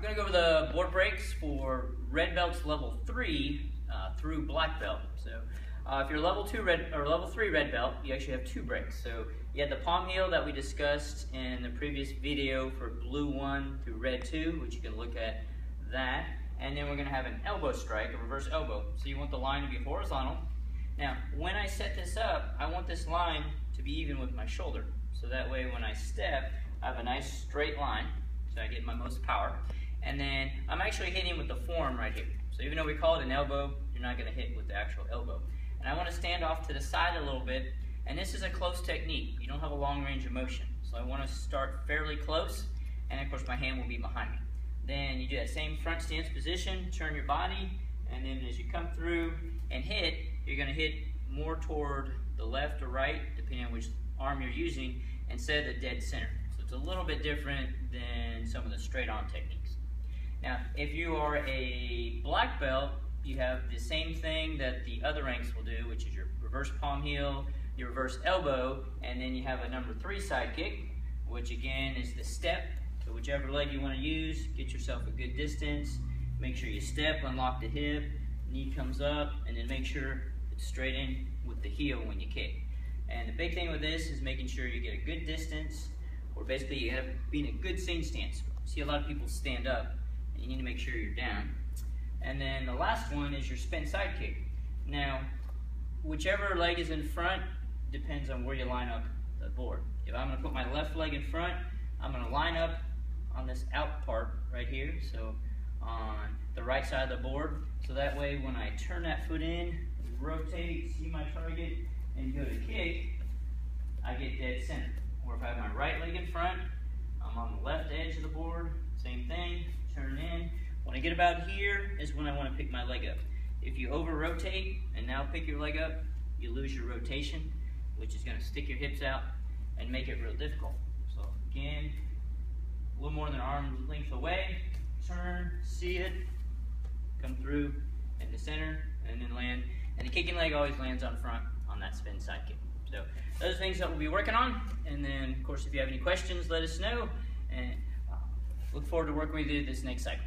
We're going to go over the board breaks for red belts level 3 through black belt. So if you're level 2 red or level 3 red belt, you actually have 2 breaks. So you had the palm heel that we discussed in the previous video for blue 1 through red 2, which you can look at that. And then we're going to have an elbow strike, a reverse elbow. So you want the line to be horizontal. Now, when I set this up, I want this line to be even with my shoulder. So that way when I step, I have a nice straight line, so I get my most power. And then I'm actually hitting with the forearm right here. So even though we call it an elbow, you're not going to hit with the actual elbow. And I want to stand off to the side a little bit, and this is a close technique. You don't have a long range of motion. So I want to start fairly close, and of course my hand will be behind me. Then you do that same front stance position, turn your body, and then as you come through and hit, you're going to hit more toward the left or right, depending on which arm you're using, instead of the dead center. So it's a little bit different than some of the straight on techniques. Now, if you are a black belt, you have the same thing that the other ranks will do, which is your reverse palm heel, your reverse elbow, and then you have a number 3 side kick, which again is the step. So whichever leg you want to use, get yourself a good distance. Make sure you step, unlock the hip, knee comes up, and then make sure it's straight in with the heel when you kick. And the big thing with this is making sure you get a good distance, or basically you have to be in a good same stance. See a lot of people stand up, and you need to make sure you're down. And then the last one is your spin side kick. Now, whichever leg is in front depends on where you line up the board. If I'm going to put my left leg in front, I'm going to line up on this out part right here, so on the right side of the board. So that way when I turn that foot in, rotate, see my target, and go to kick, I get dead center. Or if I have my right leg in front, I'm on the left edge of the board, same thing, turn in. When I get about here is when I want to pick my leg up. If you over rotate and now pick your leg up, you lose your rotation, which is going to stick your hips out and make it real difficult. So again, a little more than an arm's length away, turn, see it, come through in the center, and then land. And the kicking leg always lands on front on that spin side kick. So those are things that we'll be working on. And then, of course, if you have any questions, let us know. And look forward to working with you this next cycle.